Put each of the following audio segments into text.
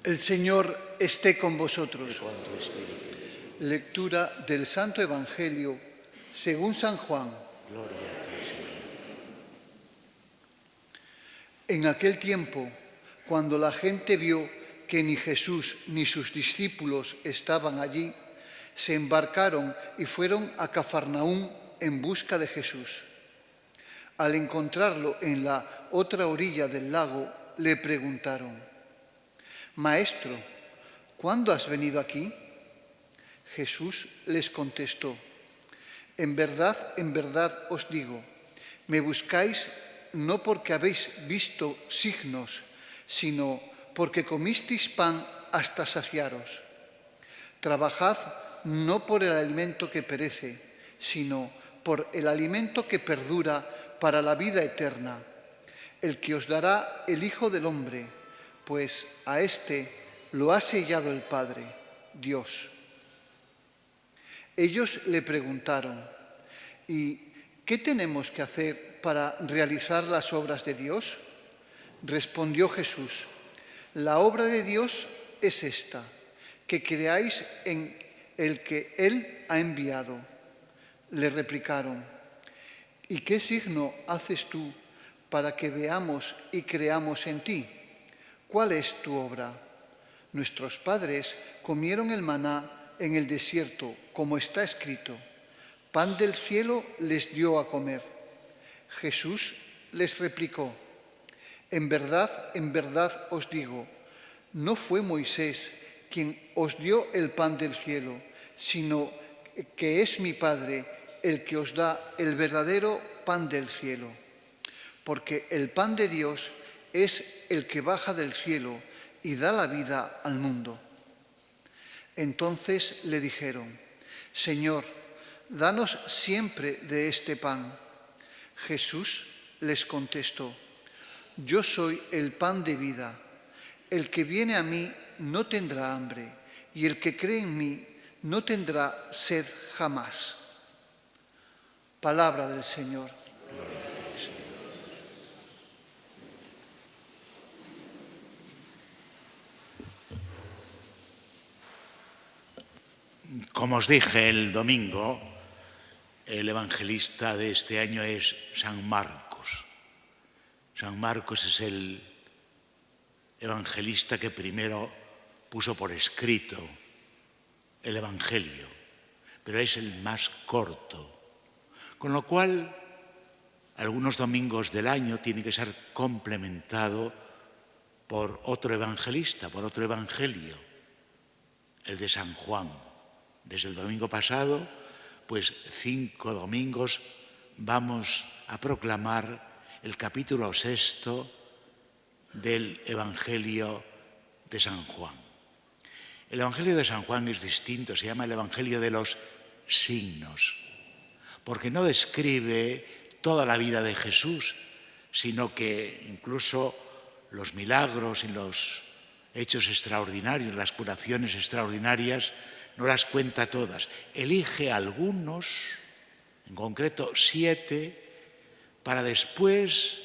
El Señor esté con vosotros. y con tu espíritu. Lectura del Santo Evangelio según San Juan. Gloria a ti, Señor. En aquel tiempo, cuando la gente vio que ni Jesús ni sus discípulos estaban allí, se embarcaron y fueron a Cafarnaúm en busca de Jesús. Al encontrarlo en la otra orilla del lago, le preguntaron: «Maestro, ¿cuándo has venido aquí?». Jesús les contestó: en verdad os digo, me buscáis no porque habéis visto signos, sino porque comisteis pan hasta saciaros. Trabajad no por el alimento que perece, sino por el alimento que perdura para la vida eterna, el que os dará el Hijo del Hombre, pues a éste lo ha sellado el Padre, Dios. Ellos le preguntaron: ¿y qué tenemos que hacer para realizar las obras de Dios? Respondió Jesús: la obra de Dios es esta, que creáis en el que Él ha enviado. Le replicaron: ¿y qué signo haces tú para que veamos y creamos en ti? ¿Cuál es tu obra? Nuestros padres comieron el maná en el desierto, como está escrito: pan del cielo les dio a comer. Jesús les replicó: en verdad os digo, no fue Moisés quien os dio el pan del cielo, sino que es mi Padre el que os da el verdadero pan del cielo. Porque el pan de Dios es el que baja del cielo y da la vida al mundo. Entonces le dijeron: Señor, danos siempre de este pan. Jesús les contestó: yo soy el pan de vida. El que viene a mí no tendrá hambre, y el que cree en mí no tendrá sed jamás. Palabra del Señor. Como os dije el domingo, el evangelista de este año es San Marcos. San Marcos es el evangelista que primero puso por escrito el Evangelio, pero es el más corto, con lo cual algunos domingos del año tiene que ser complementado por otro evangelista, por otro evangelio, el de San Juan. Desde el domingo pasado, pues 5 domingos vamos a proclamar el capítulo 6 del Evangelio de San Juan. El Evangelio de San Juan es distinto, se llama el Evangelio de los signos, porque no describe toda la vida de Jesús, sino que incluso los milagros y los hechos extraordinarios, las curaciones extraordinarias, no las cuenta todas. Elige algunos, en concreto 7, para después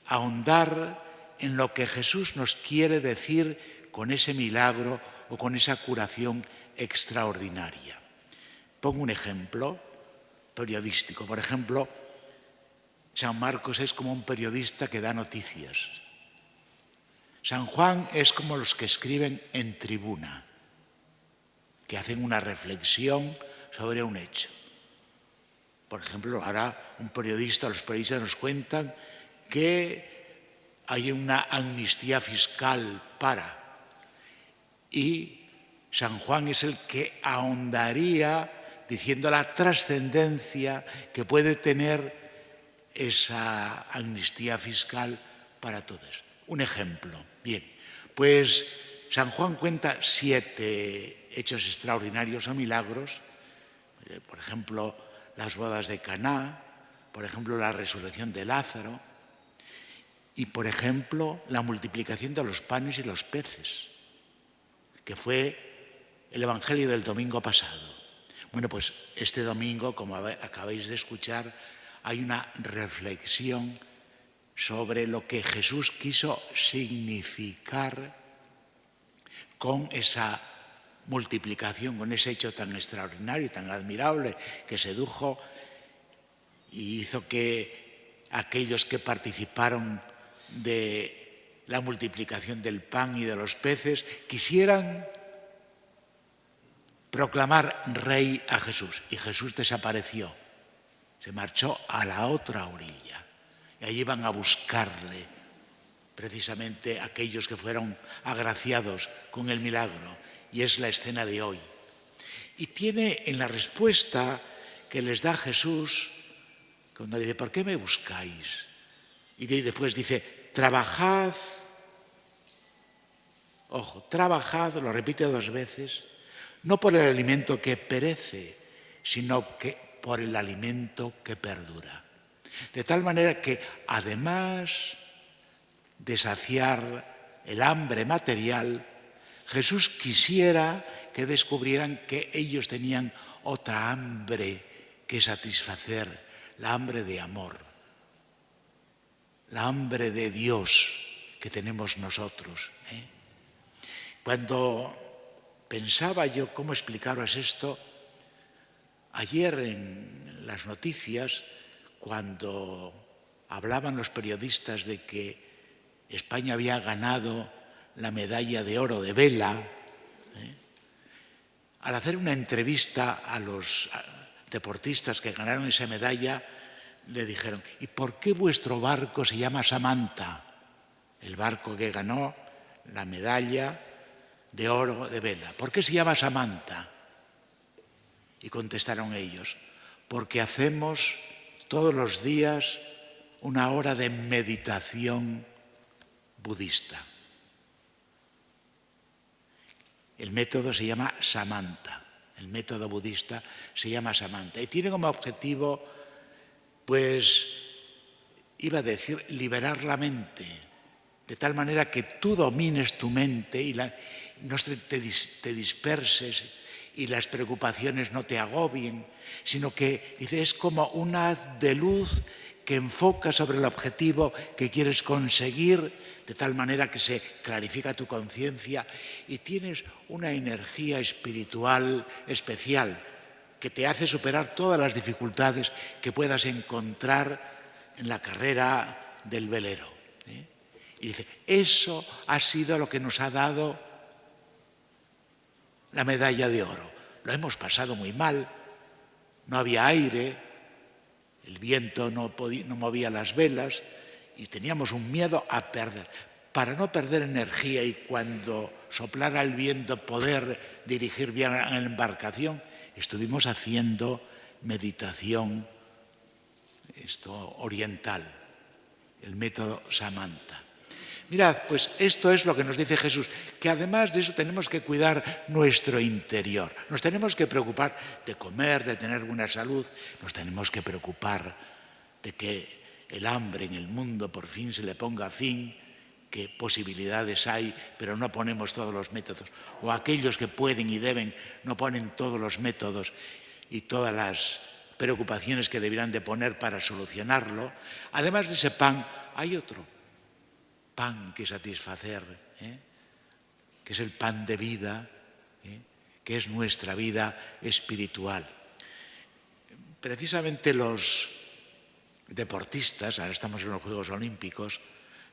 ahondar en lo que Jesús nos quiere decir con ese milagro o con esa curación extraordinaria. Pongo un ejemplo periodístico. Por ejemplo, San Marcos es como un periodista que da noticias. San Juan es como los que escriben en tribuna, que hacen una reflexión sobre un hecho. Por ejemplo, ahora los periodistas nos cuentan que hay una amnistía fiscal y San Juan es el que ahondaría diciendo la trascendencia que puede tener esa amnistía fiscal para todos. Un ejemplo. Bien, pues San Juan cuenta 7 hechos extraordinarios o milagros, por ejemplo, las bodas de Caná, por ejemplo, la resurrección de Lázaro y, por ejemplo, la multiplicación de los panes y los peces, que fue el Evangelio del domingo pasado. Bueno, pues este domingo, como acabáis de escuchar, hay una reflexión sobre lo que Jesús quiso significar con esa multiplicación, con ese hecho tan extraordinario y tan admirable que sedujo y hizo que aquellos que participaron de la multiplicación del pan y de los peces quisieran proclamar rey a Jesús. Y Jesús desapareció, se marchó a la otra orilla. Y allí iban a buscarle precisamente aquellos que fueron agraciados con el milagro. Y es la escena de hoy. Y tiene en la respuesta que les da Jesús, cuando le dice, ¿por qué me buscáis? Y después dice, trabajad, ojo, trabajad, lo repite 2 veces, no por el alimento que perece, sino que por el alimento que perdura. De tal manera que, además de saciar el hambre material, Jesús quisiera que descubrieran que ellos tenían otra hambre que satisfacer, la hambre de amor, la hambre de Dios que tenemos nosotros. Cuando pensaba yo cómo explicaros esto, ayer en las noticias, cuando hablaban los periodistas de que España había ganado la medalla de oro de vela, al hacer una entrevista a los deportistas que ganaron esa medalla, le dijeron, ¿y por qué vuestro barco se llama Samantha? El barco que ganó la medalla de oro de vela. ¿Por qué se llama Samantha? Y contestaron ellos, porque hacemos todos los días una hora de meditación budista. El método se llama Samantha, el método budista se llama Samantha y tiene como objetivo, pues, iba a decir, liberar la mente, de tal manera que tú domines tu mente y no te disperses y las preocupaciones no te agobien, sino que, dice, es como un haz de luz que enfoca sobre el objetivo que quieres conseguir, de tal manera que se clarifica tu conciencia y tienes una energía espiritual especial que te hace superar todas las dificultades que puedas encontrar en la carrera del velero. Y dice, eso ha sido lo que nos ha dado la medalla de oro. Lo hemos pasado muy mal, no había aire, el viento no movía las velas y teníamos un miedo a perder. Para no perder energía y cuando soplara el viento poder dirigir bien la embarcación, estuvimos haciendo meditación oriental, el método Samantha. Mirad, pues esto es lo que nos dice Jesús, que además de eso tenemos que cuidar nuestro interior. Nos tenemos que preocupar de comer, de tener buena salud, nos tenemos que preocupar de que el hambre en el mundo por fin se le ponga fin, que posibilidades hay, pero no ponemos todos los métodos. O aquellos que pueden y deben no ponen todos los métodos y todas las preocupaciones que deberían de poner para solucionarlo. Además de ese pan, hay otro pan que satisfacer, que es el pan de vida, que es nuestra vida espiritual. Precisamente los deportistas, ahora estamos en los Juegos Olímpicos,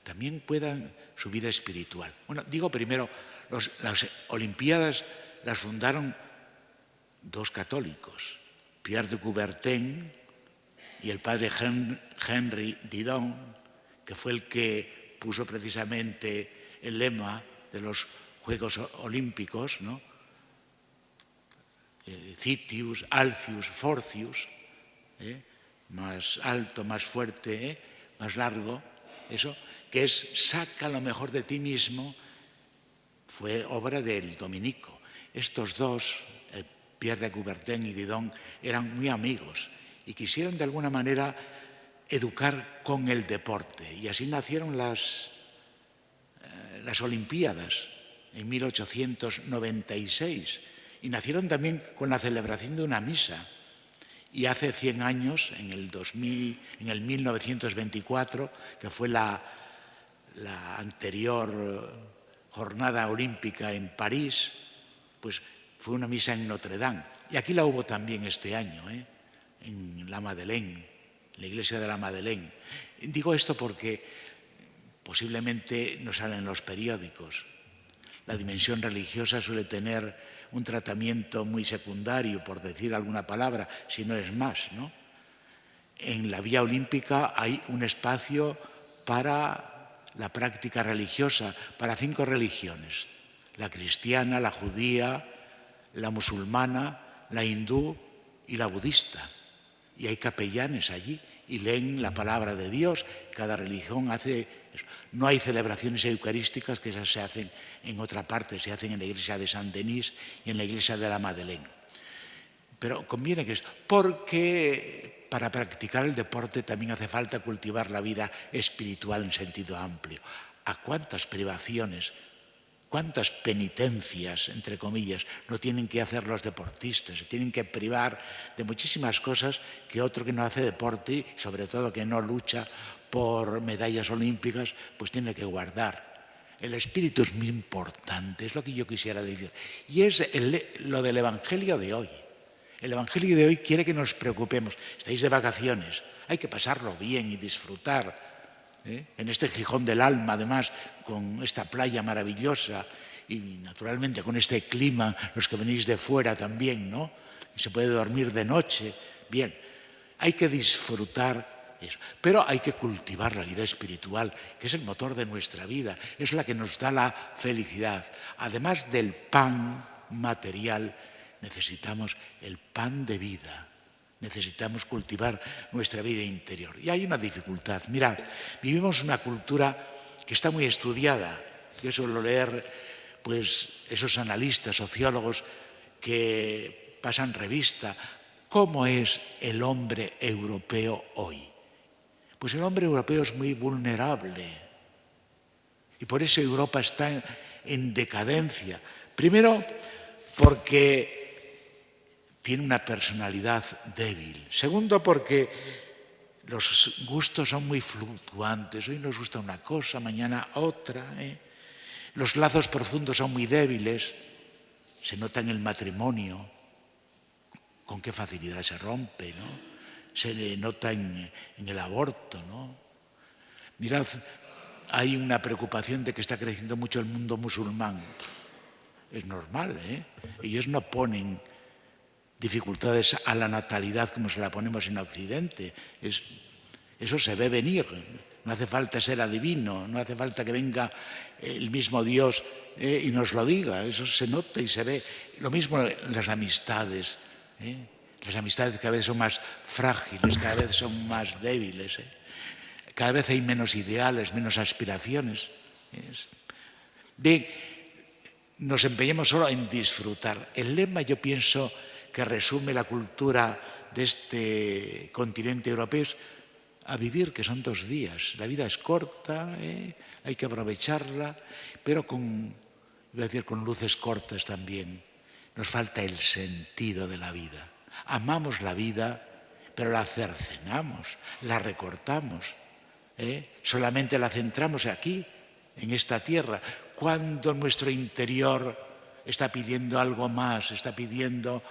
también cuidan su vida espiritual. Bueno, digo primero, las Olimpiadas las fundaron 2 católicos, Pierre de Coubertin y el padre Henry Didon, que fue el que puso precisamente el lema de los Juegos Olímpicos, ¿no? Citius, Altius, Fortius, más alto, más fuerte, más largo, eso, que es saca lo mejor de ti mismo, fue obra del dominico. Estos dos, Pierre de Coubertin y Didon, eran muy amigos y quisieron de alguna manera educar con el deporte. Y así nacieron las Olimpiadas en 1896 y nacieron también con la celebración de una misa. Y hace 100 años, en el 1924, que fue la anterior jornada olímpica en París, pues fue una misa en Notre Dame. Y aquí la hubo también este año, en la Madeleine, la iglesia de la Madeleine. Digo esto porque posiblemente no salen en los periódicos. La dimensión religiosa suele tener un tratamiento muy secundario, por decir alguna palabra, si no es más, ¿no? En la vía olímpica hay un espacio para la práctica religiosa, para 5 religiones: la cristiana, la judía, la musulmana, la hindú y la budista. Y hay capellanes allí y leen la palabra de Dios. Cada religión hace eso. No hay celebraciones eucarísticas, que esas se hacen en otra parte, se hacen en la iglesia de Saint-Denis y en la iglesia de la Madeleine. Pero conviene que porque para practicar el deporte también hace falta cultivar la vida espiritual en sentido amplio. ¿A cuántas privaciones, cuántas penitencias, entre comillas, no tienen que hacer los deportistas? Se tienen que privar de muchísimas cosas que otro que no hace deporte, sobre todo que no lucha por medallas olímpicas, pues tiene que guardar. El espíritu es muy importante, es lo que yo quisiera decir. Y es lo del Evangelio de hoy. El Evangelio de hoy quiere que nos preocupemos. Estáis de vacaciones, hay que pasarlo bien y disfrutar. En este Gijón del alma, además, con esta playa maravillosa y naturalmente con este clima, los que venís de fuera también, ¿no? Se puede dormir de noche. Bien, hay que disfrutar eso. Pero hay que cultivar la vida espiritual, que es el motor de nuestra vida, es la que nos da la felicidad. Además del pan material, necesitamos el pan de vida. Necesitamos cultivar nuestra vida interior. Y hay una dificultad. Mirad, vivimos una cultura que está muy estudiada. Yo suelo leer, pues, esos analistas, sociólogos que pasan revista. ¿Cómo es el hombre europeo hoy? Pues el hombre europeo es muy vulnerable. Y por eso Europa está en decadencia. Primero, porque tiene una personalidad débil. Segundo, porque los gustos son muy fluctuantes. Hoy nos gusta una cosa, mañana otra. Los lazos profundos son muy débiles. Se nota en el matrimonio con qué facilidad se rompe, ¿no? Se nota en el aborto, ¿no? Mirad, hay una preocupación de que está creciendo mucho el mundo musulmán. Es normal, Ellos no ponen dificultades a la natalidad como se la ponemos en Occidente. Eso se ve venir. No hace falta ser adivino, no hace falta que venga el mismo Dios y nos lo diga. Eso se nota y se ve. Lo mismo las amistades. Las amistades cada vez son más frágiles, cada vez son más débiles. Cada vez hay menos ideales, menos aspiraciones. Bien, nos empeñemos solo en disfrutar. El lema, yo pienso, que resume la cultura de este continente europeo es a vivir, que son 2 días. La vida es corta, hay que aprovecharla, pero con luces cortas también. Nos falta el sentido de la vida. Amamos la vida, pero la cercenamos, la recortamos. Solamente la centramos aquí, en esta tierra, cuando nuestro interior está pidiendo algo más, está pidiendo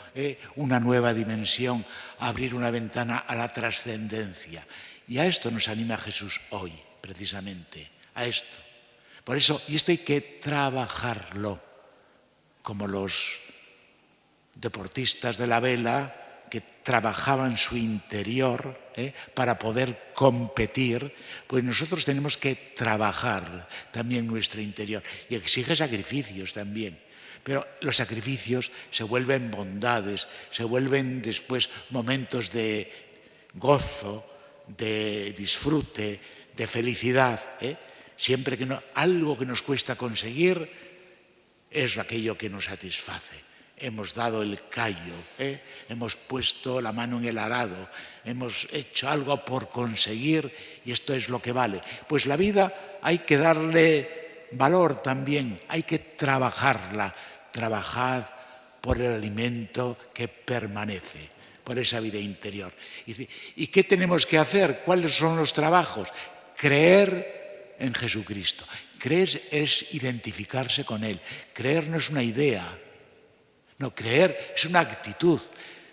una nueva dimensión, abrir una ventana a la trascendencia. Y a esto nos anima Jesús hoy, precisamente, a esto. Por eso, y esto hay que trabajarlo, como los deportistas de la vela que trabajaban su interior para poder competir, pues nosotros tenemos que trabajar también nuestro interior y exige sacrificios también. Pero los sacrificios se vuelven bondades, se vuelven después momentos de gozo, de disfrute, de felicidad. Siempre que algo que nos cuesta conseguir es aquello que nos satisface. Hemos dado el callo, hemos puesto la mano en el arado, hemos hecho algo por conseguir y esto es lo que vale. Pues la vida hay que darle valor también, hay que trabajarla. Trabajad por el alimento que permanece, por esa vida interior. ¿Y qué tenemos que hacer? ¿Cuáles son los trabajos? Creer en Jesucristo. creer es identificarse con Él. Creer no es una idea. No, creer es una actitud.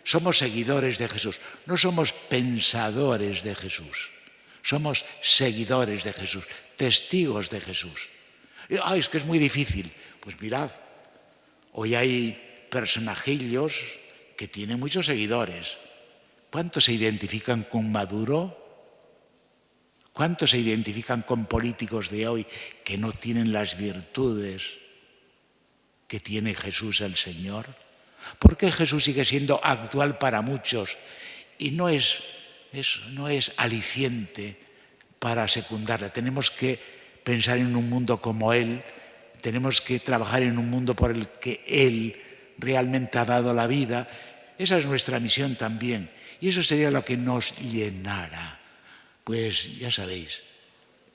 Somos seguidores de Jesús. No somos pensadores de Jesús. Somos seguidores de Jesús, testigos de Jesús. Es que es muy difícil. Pues mirad, hoy hay personajillos que tienen muchos seguidores. ¿Cuántos se identifican con Maduro? ¿Cuántos se identifican con políticos de hoy que no tienen las virtudes que tiene Jesús el Señor? ¿Por qué Jesús sigue siendo actual para muchos y no es aliciente para secundarla? Tenemos que pensar en un mundo como Él, tenemos que trabajar en un mundo por el que Él realmente ha dado la vida. Esa es nuestra misión también, y eso sería lo que nos llenara. Pues ya sabéis,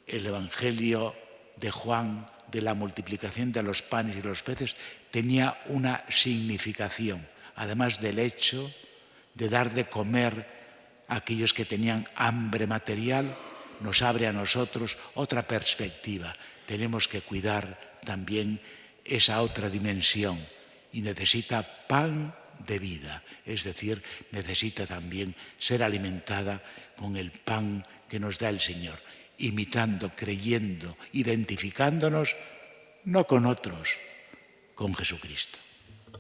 el Evangelio de Juan, de la multiplicación de los panes y los peces, tenía una significación, además del hecho de dar de comer a aquellos que tenían hambre material, nos abre a nosotros otra perspectiva. Tenemos que cuidar también esa otra dimensión y necesita pan de vida, es decir, necesita también ser alimentada con el pan que nos da el Señor, imitando, creyendo, identificándonos, no con otros, con Jesucristo.